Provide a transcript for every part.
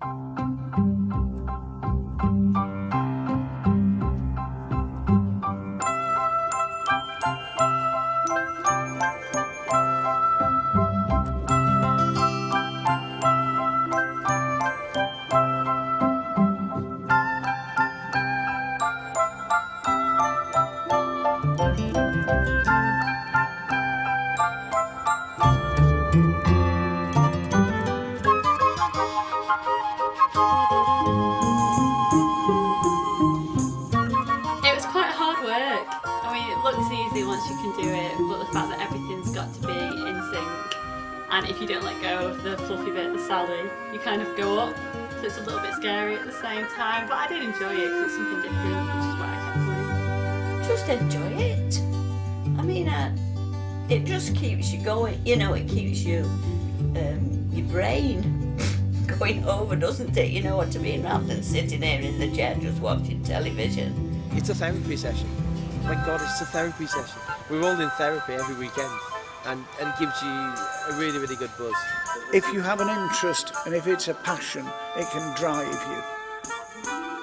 It was quite hard work. I mean, it looks easy once you can do it, but the fact that everything's got to be in sync, and if you don't let go of the fluffy bit, the Sally, you kind of go up, so it's a little bit scary at the same time, but I did enjoy it because it's something different, which is why I kept going. Just enjoy it. I mean, it just keeps you going, you know, it keeps your brain going over, doesn't it? You know what I mean? Rather than sitting here in the chair just watching television. It's a therapy session. My God, it's a therapy session. We're all in therapy every weekend and gives you a really, really good buzz. If you have an interest and if it's a passion, it can drive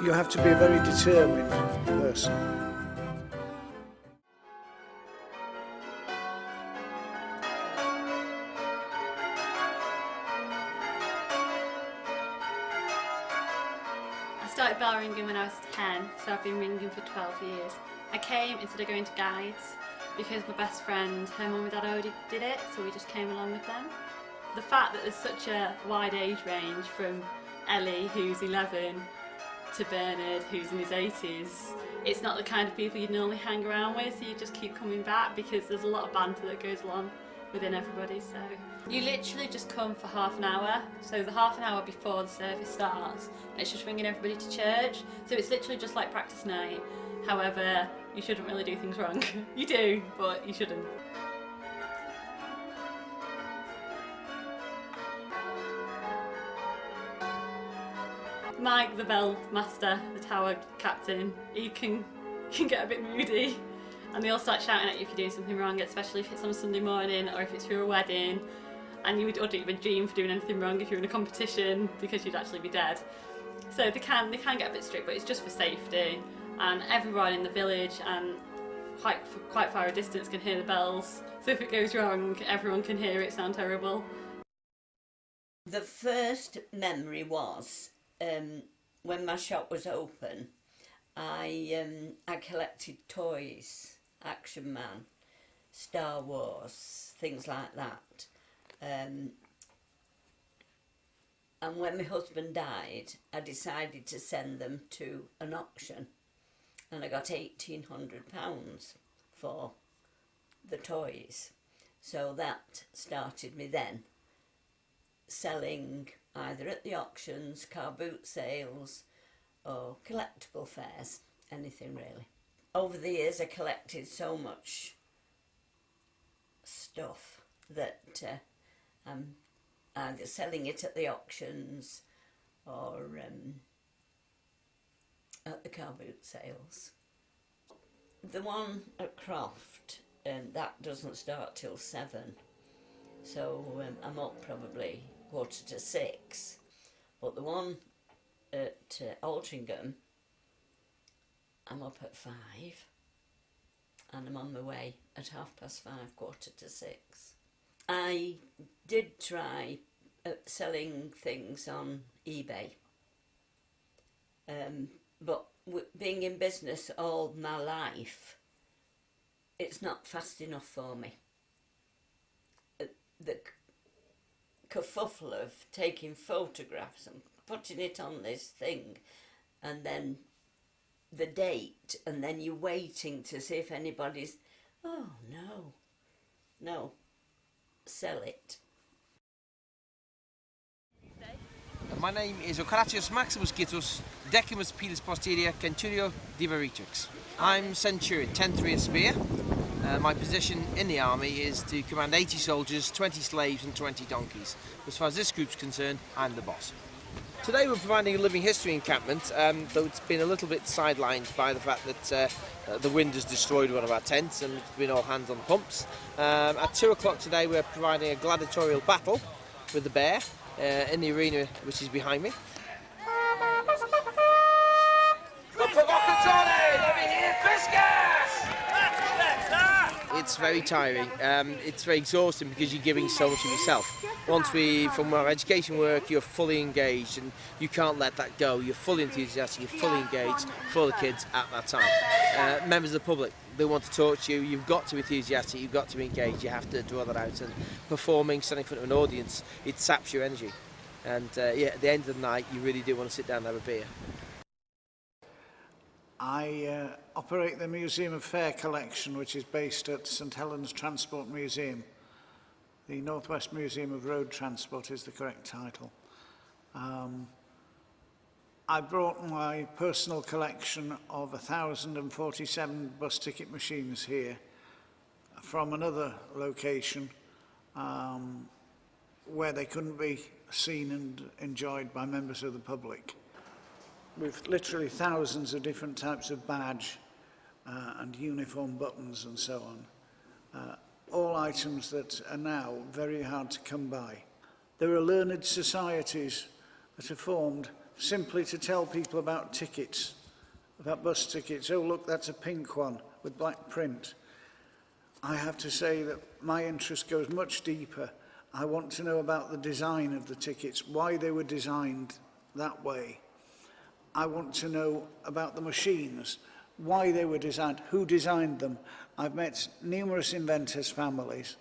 you. You have to be a very determined person. I started bell ringing when I was 10, so I've been ringing for 12 years. I came instead of going to guides because my best friend, her mum and dad already did it, so we just came along with them. The fact that there's such a wide age range from Ellie, who's 11, to Bernard, who's in his 80s, it's not the kind of people you'd normally hang around with, so you just keep coming back because there's a lot of banter that goes along within everybody. So you literally just come for half an hour, so the half an hour before the service starts, and it's just ringing everybody to church, so it's literally just like practice night. However, you shouldn't really do things wrong. You do, but you shouldn't. Mike, the bell master, the tower captain, he can get a bit moody, and they all start shouting at you if you're doing something wrong, especially if it's on a Sunday morning or if it's for a wedding, and you wouldn't even dream for doing anything wrong if you're in a competition because you'd actually be dead. So they can get a bit strict, but it's just for safety, and everyone in the village and quite far a distance can hear the bells, so if it goes wrong everyone can hear it sound terrible. The first memory was when my shop was open. I collected toys, Action Man, Star Wars, things like that. And when my husband died, I decided to send them to an auction, and I got £1,800 for the toys. So that started me then selling either at the auctions, car boot sales, or collectible fairs, anything really. Over the years I collected so much stuff that I'm either selling it at the auctions or at the car boot sales. The one at Croft, that doesn't start till 7, so I'm up probably 5:45, but the one at Altrincham, I'm up at 5 and I'm on my way at 5:30, 5:45. I did try selling things on eBay, but being in business all my life, it's not fast enough for me. The kerfuffle of taking photographs and putting it on this thing, and then the date, and then you waiting to see if anybody's, oh no, sell it. My name is Ocratius Maximus Gitus, Decimus Pedis Posterior Centurio Divaritrix. I'm Centurion, 10th Rear Spear. My position in the army is to command 80 soldiers, 20 slaves and 20 donkeys. As far as this group's concerned, I'm the boss. Today we're providing a living history encampment, though it's been a little bit sidelined by the fact that the wind has destroyed one of our tents and it's been all hands on pumps. At 2 o'clock today we're providing a gladiatorial battle with the bear in the arena which is behind me. It's very tiring. It's very exhausting because you're giving so much of yourself. From our education work, you're fully engaged and you can't let that go. You're fully enthusiastic, you're fully engaged for the kids at that time. Members of the public, they want to talk to you. You've got to be enthusiastic, you've got to be engaged, you have to draw that out. And performing, standing in front of an audience, it saps your energy. And at the end of the night, you really do want to sit down and have a beer. I operate the Museum of Fair collection, which is based at St Helens Transport Museum. The North West Museum of Road Transport is the correct title. I brought my personal collection of 1,047 bus ticket machines here from another location where they couldn't be seen and enjoyed by members of the public. With literally thousands of different types of badge and uniform buttons and so on. All items that are now very hard to come by. There are learned societies that are formed simply to tell people about tickets, about bus tickets. Oh, look, that's a pink one with black print. I have to say that my interest goes much deeper. I want to know about the design of the tickets, why they were designed that way. I want to know about the machines, why they were designed, who designed them. I've met numerous inventors' families.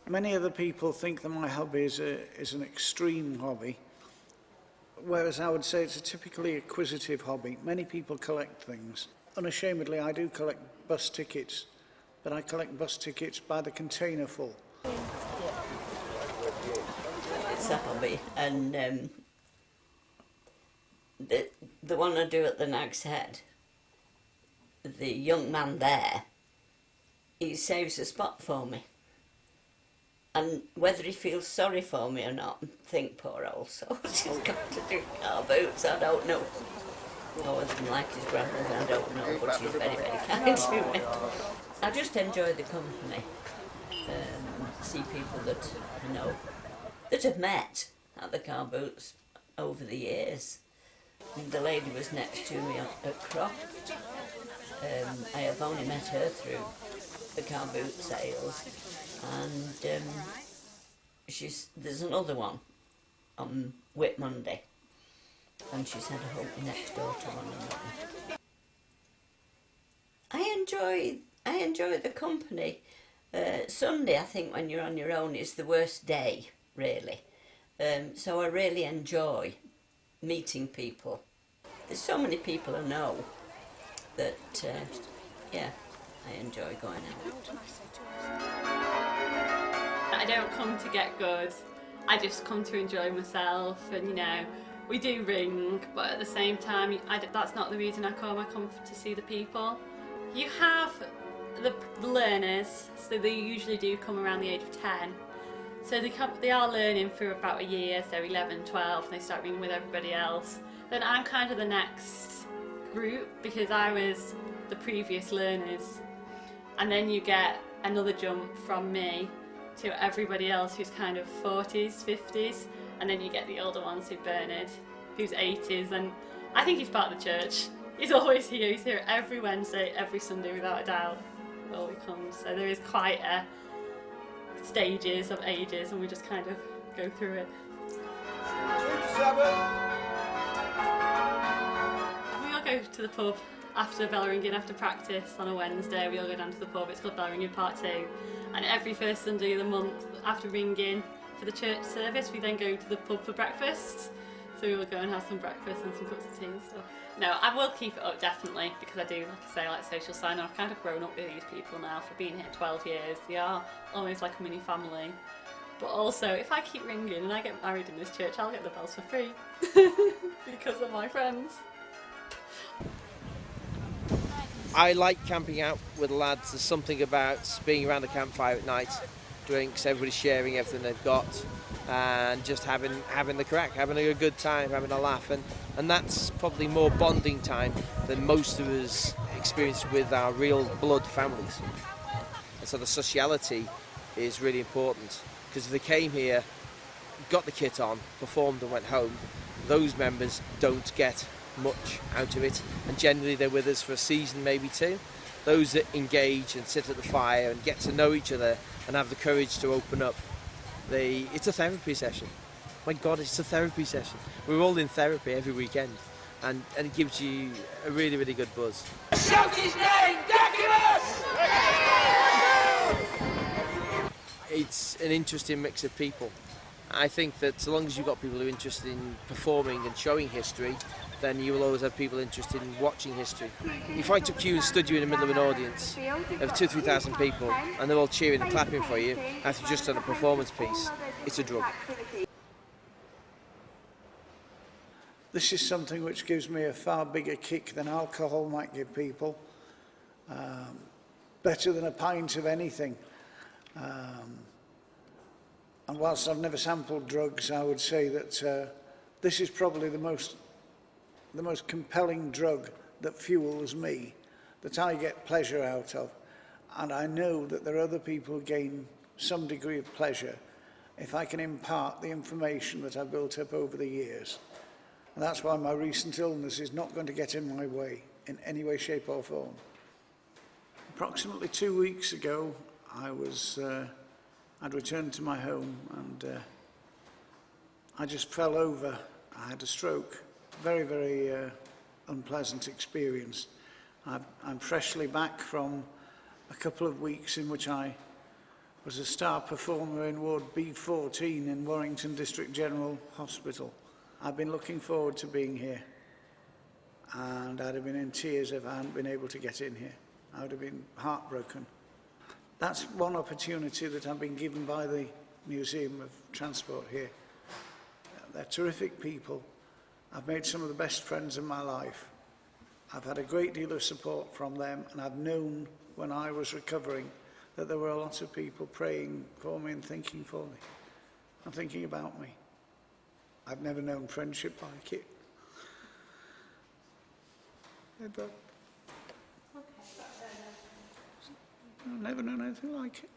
Many other people think that my hobby is an extreme hobby, whereas I would say it's a typically acquisitive hobby. Many people collect things. Unashamedly, I do collect bus tickets, but I collect bus tickets by the container full. It's a hobby, and the one I do at the Nag's Head, the young man there, he saves a spot for me. And whether he feels sorry for me or not, I think poor old soul, he's got to do car boots, I don't know. Or whether he like his grandmother, I don't know, but he's very, very kind to me. I just enjoy the company. See people that I know, that have met at the car boots over the years. And the lady was next to me at Croft. I have only met her through the car boot sales, and there's another one on Whit Monday, and she said I hope you're next door to one another. I enjoy the company. Sunday, I think, when you're on your own, is the worst day, really. So I really enjoy meeting people. There's so many people I know that, I enjoy going out. I don't come to get good, I just come to enjoy myself, and we do ring, but at the same time, that's not the reason I come. I come to see the people. You have the learners, so they usually do come around the age of 10. So they are learning for about a year, so 11, 12, and they start ringing with everybody else. Then I'm kind of the next group because I was the previous learners. And then you get another jump from me to everybody else who's kind of 40s, 50s, and then you get the older ones who Bernard, who's 80s, and I think he's part of the church. He's always here, he's here every Wednesday, every Sunday without a doubt, before he comes. So there is quite a stages of ages, and we just kind of go through it. We all go to the pub after bell ringing, after practice on a Wednesday. We all go down to the pub. It's called Bell Ringing Part 2, and every first Sunday of the month after ringing for the church service, we then go to the pub for breakfast. So we will go and have some breakfast and some cups of tea and stuff. No, I will keep it up, definitely, because I do, like I say, like social sign, and I've kind of grown up with these people now for being here 12 years. They are almost like a mini family. But also, if I keep ringing and I get married in this church, I'll get the bells for free because of my friends. I like camping out with the lads. There's something about being around the campfire at night, drinks, everybody sharing everything they've got, and just having the crack, having a good time, having a laugh, and that's probably more bonding time than most of us experience with our real blood families. And so the sociality is really important, because if they came here, got the kit on, performed and went home, those members don't get much out of it, and generally they're with us for a season, maybe two. Those that engage and sit at the fire and get to know each other and have the courage to open up, it's a therapy session. My God, it's a therapy session. We're all in therapy every weekend, and it gives you a really, really good buzz. Shout his name, Decimus! It's an interesting mix of people. I think that so long as you've got people who are interested in performing and showing history, then you will always have people interested in watching history. If I took you and stood you in the middle of an audience of 2,000 to 3,000 people and they're all cheering and clapping for you after you've just done a performance piece, it's a drug. This is something which gives me a far bigger kick than alcohol might give people. Better than a pint of anything. And whilst I've never sampled drugs, I would say that this is probably the most compelling drug that fuels me, that I get pleasure out of. And I know that there are other people who gain some degree of pleasure if I can impart the information that I've built up over the years. And that's why my recent illness is not going to get in my way in any way, shape or form. Approximately 2 weeks ago, I'd returned to my home and I just fell over. I had a stroke. Very, very unpleasant experience. I'm freshly back from a couple of weeks in which I was a star performer in Ward B14 in Warrington District General Hospital. I've been looking forward to being here, and I'd have been in tears if I hadn't been able to get in here. I would have been heartbroken. That's one opportunity that I've been given by the Museum of Transport here. They're terrific people. I've made some of the best friends in my life. I've had a great deal of support from them, and I've known when I was recovering that there were a lot of people praying for me and thinking for me and thinking about me. I've never known friendship like it. Ever. I've never known anything like it.